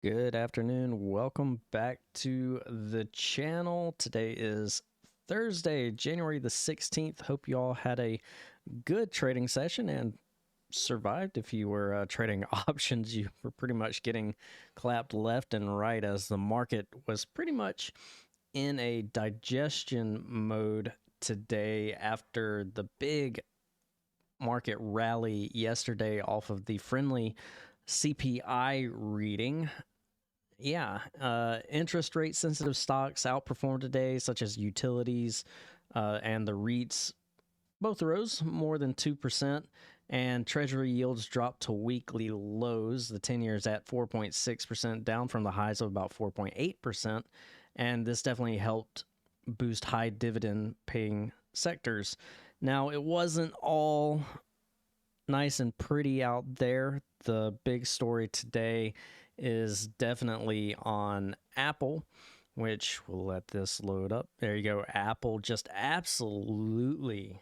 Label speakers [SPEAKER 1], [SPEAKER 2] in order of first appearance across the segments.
[SPEAKER 1] Good afternoon. Welcome back to the channel. Today is Thursday, January the 16th. Hope you all had a good trading session and survived. If you were trading options, you were pretty much getting clapped left and right as the market was pretty much in a digestion mode today after the big market rally yesterday off of the friendly CPI reading. Interest rate sensitive stocks outperformed today, such as utilities and the REITs. Both rose more than 2%, and Treasury yields dropped to weekly lows. The 10-year is at 4.6%, down from the highs of about 4.8%, and this definitely helped boost high dividend paying sectors. Now, it wasn't all nice and pretty out there. The big story today is definitely on Apple, which we'll let this load up. There you go. Apple just absolutely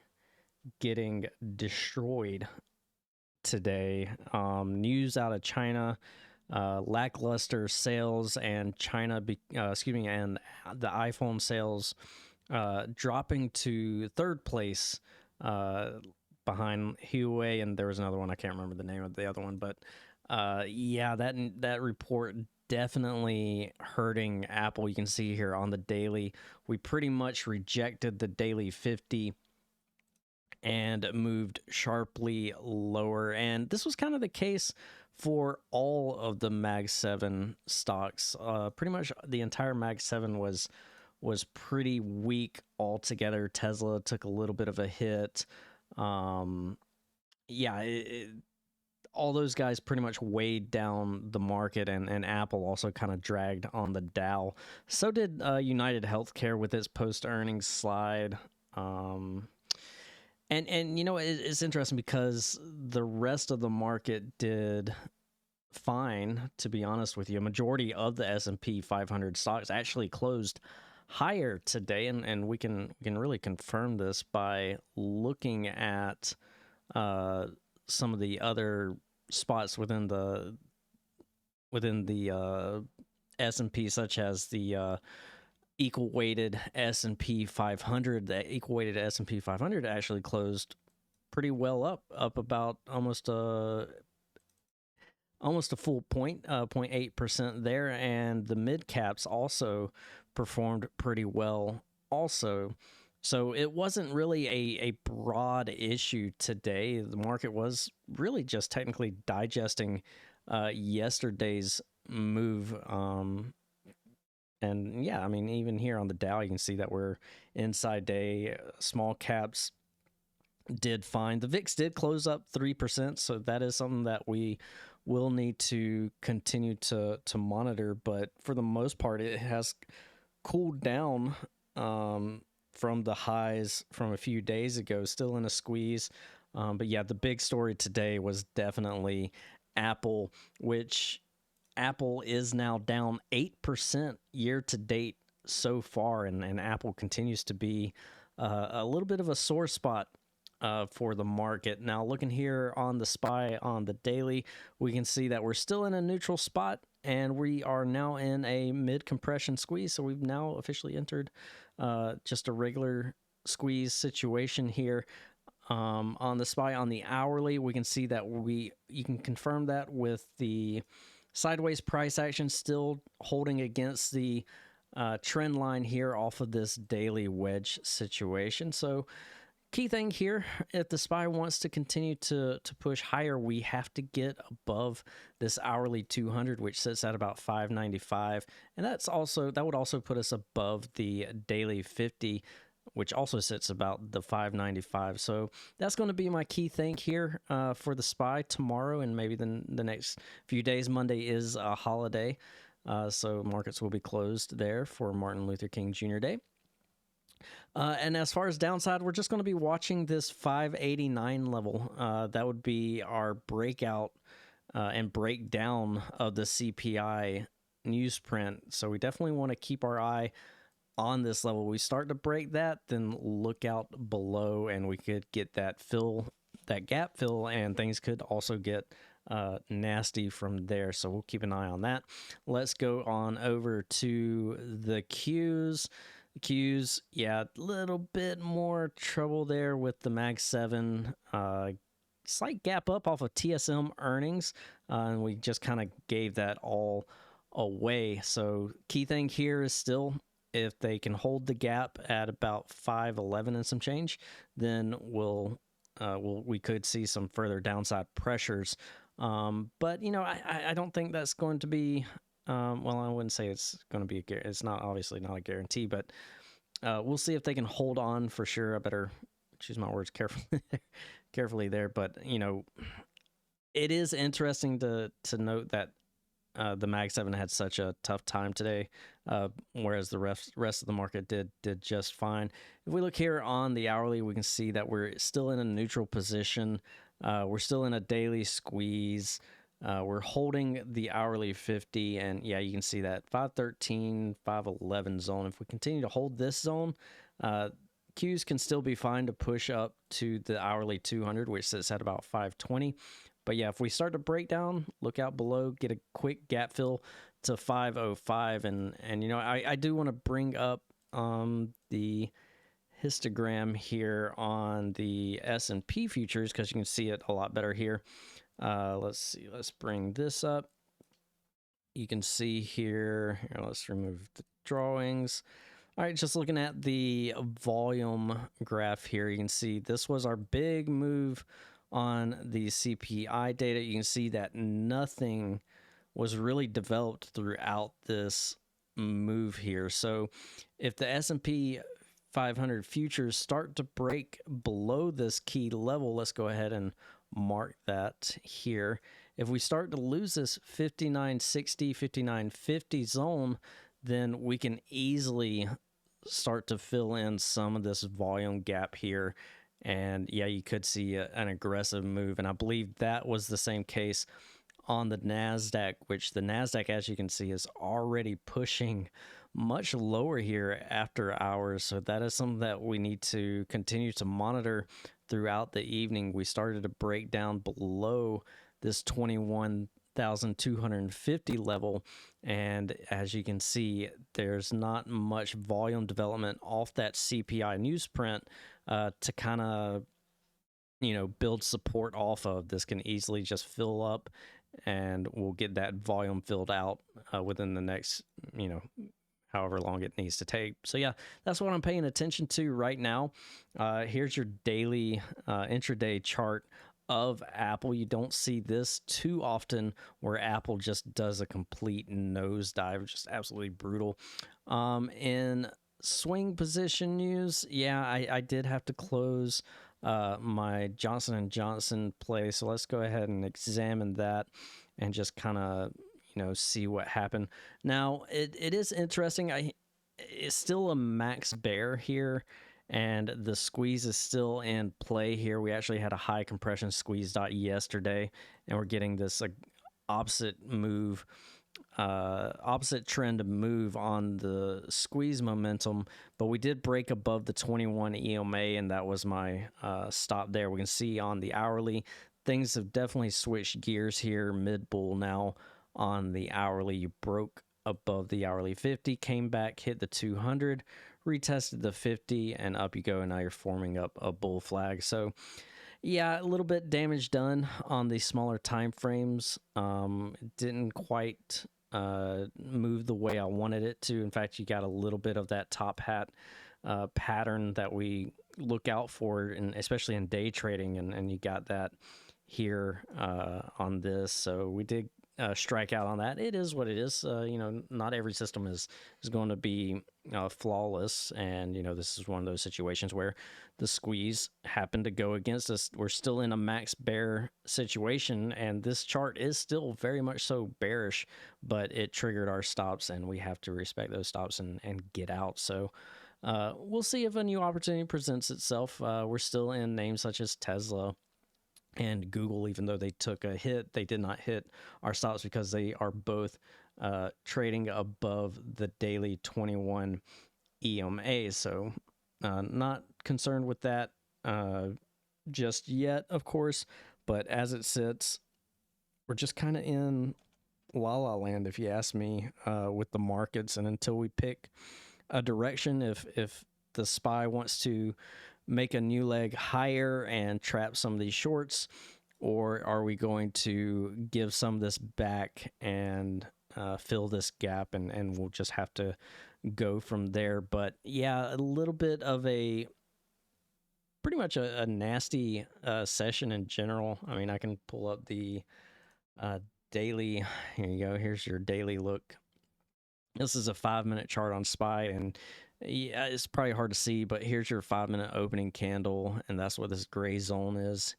[SPEAKER 1] getting destroyed today. News out of China, lackluster sales, and and the iPhone sales dropping to third place behind Huawei, and there was another one. I can't remember the name of the other one, but that report definitely hurting Apple. You can see here on the daily, we pretty much rejected the daily 50 and moved sharply lower. And this was kind of the case for all of the Mag 7 stocks. Pretty much the entire Mag 7 was pretty weak altogether. Tesla took a little bit of a hit. All those guys pretty much weighed down the market, and Apple also kind of dragged on the Dow. So did United Healthcare with its post-earnings slide. And you know, it's interesting because the rest of the market did fine, to be honest with you. A majority of the S&P 500 stocks actually closed higher today, and we can really confirm this by looking at some of the other spots within the S&P, such as the equal weighted S&P 500. The equal weighted S&P 500 actually closed pretty well up about almost a full point, 0.8% there, and the mid caps also performed pretty well also. So it wasn't really a broad issue today. The market was really just technically digesting yesterday's move. And yeah, I mean, even here on the Dow, you can see that we're inside day. Small caps did fine. The VIX did close up 3%, so that is something that we will need to continue to monitor. But for the most part, it has cooled down from the highs from a few days ago, still in a squeeze. But yeah, the big story today was definitely Apple, which Apple is now down 8% year to date so far, and Apple continues to be a little bit of a sore spot for the market. Now, looking here on the SPY on the daily, we can see that we're still in a neutral spot, and we are now in a mid-compression squeeze. So we've now officially entered just a regular squeeze situation here. On the SPY on the hourly, we can see that you can confirm that with the sideways price action still holding against the trend line here off of this daily wedge situation. So key thing here, if the SPY wants to continue to push higher, we have to get above this hourly 200, which sits at about 595, and that would also put us above the daily 50, which also sits about the 595. So that's going to be my key thing here for the SPY tomorrow and maybe the next few days. Monday is a holiday, so markets will be closed there for Martin Luther King Jr. Day. And as far as downside, we're just going to be watching this 589 level. That would be our breakout and breakdown of the CPI newsprint. So we definitely want to keep our eye on this level. We start to break that, then look out below, and we could get that gap fill, and things could also get nasty from there. So we'll keep an eye on that. Let's go on over to the Qs. Qs, yeah, a little bit more trouble there with the Mag 7. Slight gap up off of TSM earnings, and we just kind of gave that all away. So key thing here is still, if they can hold the gap at about 511 and some change, then we could see some further downside pressures. But I don't think that's going to be. Well, I wouldn't say it's going to be. It's not, obviously not a guarantee, but we'll see if they can hold on for sure. I better choose my words carefully there. But it is interesting to note that the Mag 7 had such a tough time today, whereas the rest of the market did just fine. If we look here on the hourly, we can see that we're still in a neutral position. We're still in a daily squeeze. We're holding the hourly 50, and yeah, you can see that 513, 511 zone. If we continue to hold this zone, Qs can still be fine to push up to the hourly 200, which sits at about 520. But yeah, if we start to break down, look out below, get a quick gap fill to 505, and I do want to bring up the histogram here on the S&P futures, because you can see it a lot better here. Let's see, let's bring this up. You can see here, let's remove the drawings. All right, just looking at the volume graph here, you can see this was our big move on the CPI data. You can see that nothing was really developed throughout this move here. So if the S&P 500 futures start to break below this key level, let's go ahead and mark that here. If we start to lose this 5960, 5950 zone, then we can easily start to fill in some of this volume gap here. And yeah, you could see an aggressive move. And I believe that was the same case on the NASDAQ, which the NASDAQ, as you can see, is already pushing much lower here after hours. So that is something that we need to continue to monitor throughout the evening. We started to break down below this 21,250 level. And as you can see, there's not much volume development off that CPI newsprint to kind of, build support off of. This can easily just fill up, and we'll get that volume filled out within the next, however long it needs to take. So yeah, that's what I'm paying attention to right now. Here's your daily intraday chart of Apple. You don't see this too often, where Apple just does a complete nosedive, just absolutely brutal. In swing position news, yeah, I did have to close my Johnson & Johnson play, so let's go ahead and examine that and just kind of see what happened. Now it is interesting. It's still a max bear here, and the squeeze is still in play here. We actually had a high compression squeeze dot yesterday, and we're getting this opposite trend move on the squeeze momentum. But we did break above the 21 EMA, and that was my stop there. We can see on the hourly, things have definitely switched gears here mid bull. Now on the hourly, you broke above the hourly 50, came back, hit the 200, retested the 50, and up you go. And now you're forming up a bull flag. So yeah, a little bit damage done on the smaller time frames. Didn't quite move the way I wanted it to. In fact, you got a little bit of that top hat pattern that we look out for, and especially in day trading, and you got that here on this. So we did strike out on that. It is what it is. Not every system is going to be flawless, and this is one of those situations where the squeeze happened to go against us. We're still in a max bear situation, and this chart is still very much so bearish, but it triggered our stops, and we have to respect those stops and get out. So we'll see if a new opportunity presents itself. We're still in names such as Tesla and Google. Even though they took a hit, they did not hit our stops because they are both trading above the daily 21 EMA. So not concerned with that just yet, of course, but as it sits, we're just kind of in la la land, if you ask me, with the markets. And until we pick a direction, if the SPY wants to make a new leg higher and trap some of these shorts, or are we going to give some of this back and fill this gap, and we'll just have to go from there. But yeah, a little bit of a pretty much a nasty session in general. I mean, I can pull up the daily. Here you go. Here's your daily look. This is a 5-minute chart on SPY, and yeah, it's probably hard to see, but here's your 5-minute opening candle, and that's what this gray zone is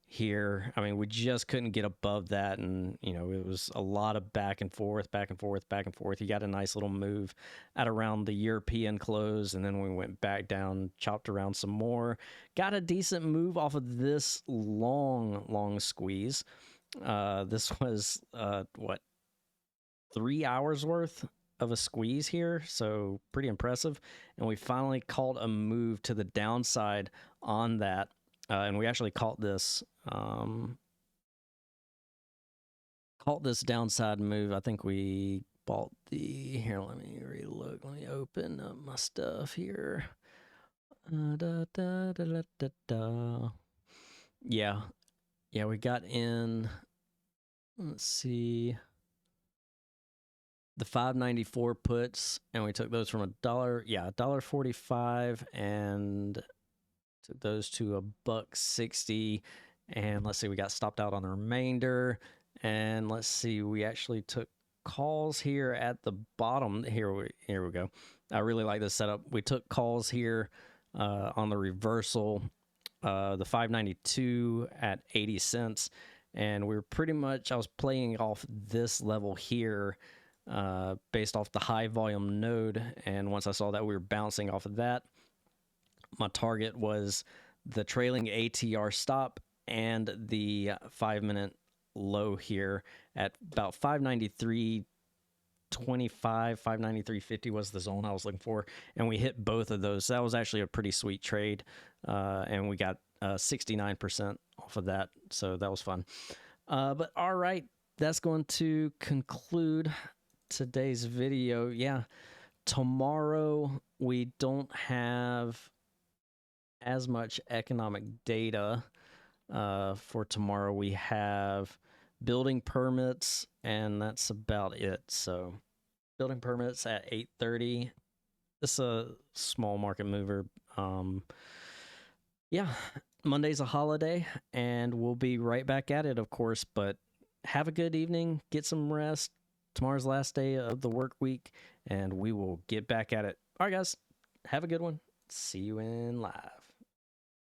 [SPEAKER 1] here. I mean, we just couldn't get above that, and you know, it was a lot of back and forth, back and forth, back and forth. You got a nice little move at around the European close, and then we went back down, chopped around some more, got a decent move off of this long squeeze. This was what, 3 hours worth of a squeeze here, so pretty impressive. And we finally caught a move to the downside on that, and we actually caught this downside move. I think we bought the, here, let me relook, let me open up my stuff here. Yeah, we got in, let's see, the 594 puts, and we took those from $1.45, and took those to $1.60. And let's see, we got stopped out on the remainder. And let's see, we actually took calls here at the bottom. Here we go. I really like this setup. We took calls here on the reversal, the 592 at 80 cents. And we were pretty much, I was playing off this level here, based off the high volume node. And once I saw that we were bouncing off of that, my target was the trailing ATR stop and the 5-minute low here at about 593.25, 593.50 was the zone I was looking for, and we hit both of those. That was actually a pretty sweet trade, and we got 69% off of that, so that was fun. But all right, that's going to conclude today's video. Yeah, tomorrow we don't have as much economic data. For tomorrow we have building permits, and that's about it. So building permits at 8:30. This is a small market mover. Yeah, Monday's a holiday, and we'll be right back at it, of course. But have a good evening, get some rest. Tomorrow's last day of the work week, and we will get back at it. All right, guys, have a good one. See you in live.